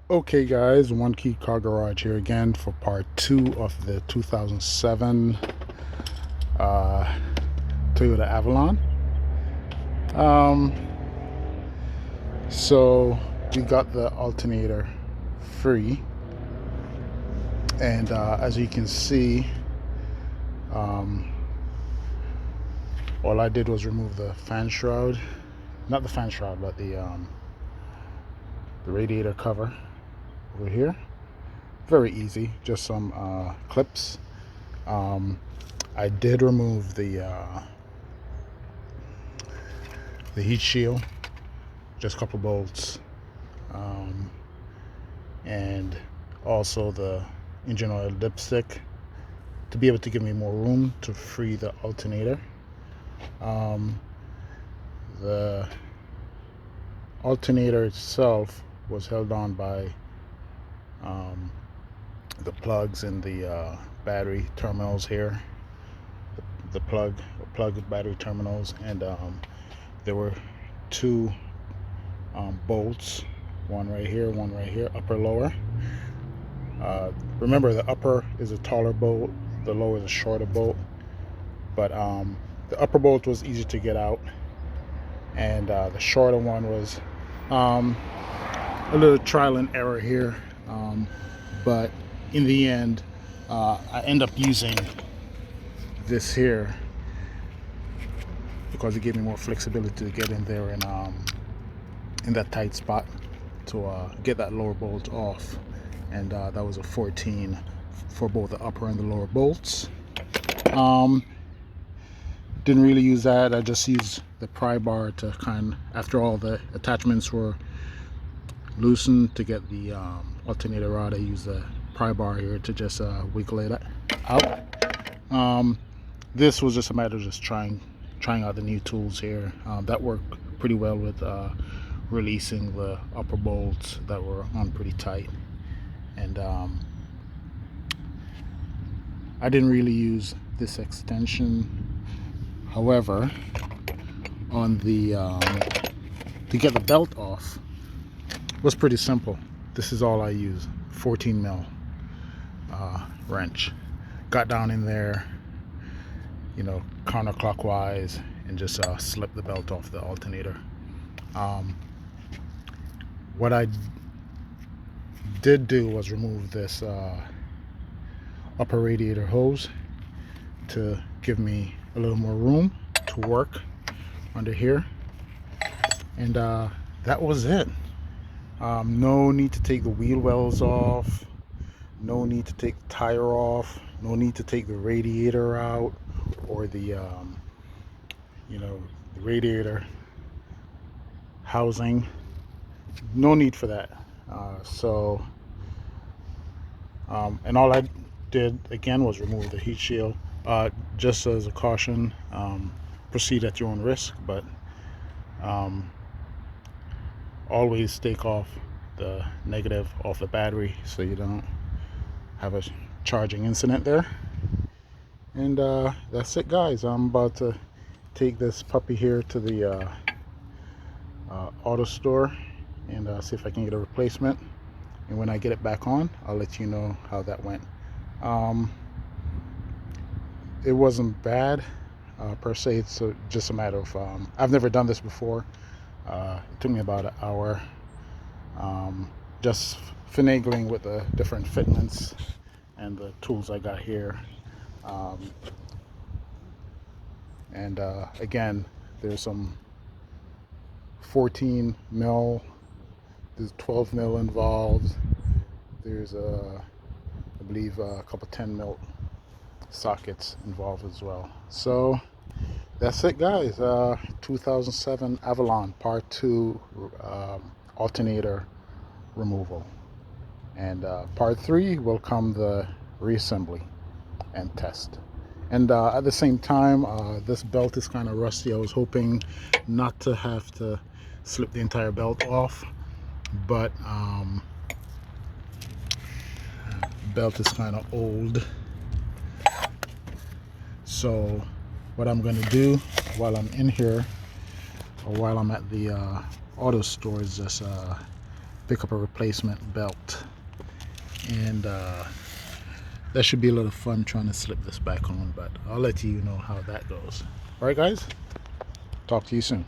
Okay, guys, One Key Car Garage here again for part two of the 2007 uh, Toyota Avalon. Um, so we got the alternator free, and as you can see, um, all I did was remove the fan shroud, not the fan shroud, but the radiator cover over here. Very easy, just some clips. I did remove the heat shield, just a couple bolts, and also the engine oil dipstick to be able to give me more room to free the alternator. The alternator itself was held on by the plugs in the battery terminals here, the plug battery terminals, and there were two bolts, one right here, upper lower. Remember, the upper is a taller bolt, the lower is a shorter bolt, but the upper bolt was easy to get out, and the shorter one was a little trial and error here, but in the end I end up using this here because it gave me more flexibility to get in there and in that tight spot to get that lower bolt off, and that was a 14 for both the upper and the lower bolts. Didn't really use that. I just used the pry bar to after all the attachments were loosened, to get the alternator rod. I used the pry bar here to just wiggle it out. This was just a matter of just trying out the new tools here. That worked pretty well with releasing the upper bolts that were on pretty tight, and I didn't really use this extension. However, on the to get the belt off was pretty simple. This is all I use, 14 mil wrench. Got down in there, counterclockwise, and just slip the belt off the alternator. What I did do was remove this upper radiator hose to give me a little more room to work under here, and that was it. No need to take the wheel wells off, no need to take the tire off, no need to take the radiator out, or the the radiator housing. No need for that. And all I did again was remove the heat shield, just as a caution. Proceed at your own risk, but always take off the negative off the battery so you don't have a charging incident there. And that's it, guys. I'm about to take this puppy here to the auto store and see if I can get a replacement, and when I get it back on, I'll let you know how that went. It wasn't bad per se. It's just a matter of I've never done this before. It took me about an hour, just finagling with the different fitments and the tools I got here. And again, there's some 14 mil, there's 12 mil involved, there's I believe a couple 10 mil sockets involved as well. So that's it, guys. 2007 Avalon Part 2 alternator removal, and Part 3 will come the reassembly and test. And at the same time, this belt is kind of rusty. I was hoping not to have to slip the entire belt off, but belt is kind of old. So what I'm going to do while I'm in here, or while I'm at the auto store, is just pick up a replacement belt, and that should be a little fun trying to slip this back on, but I'll let you know how that goes. All right guys, talk to you soon.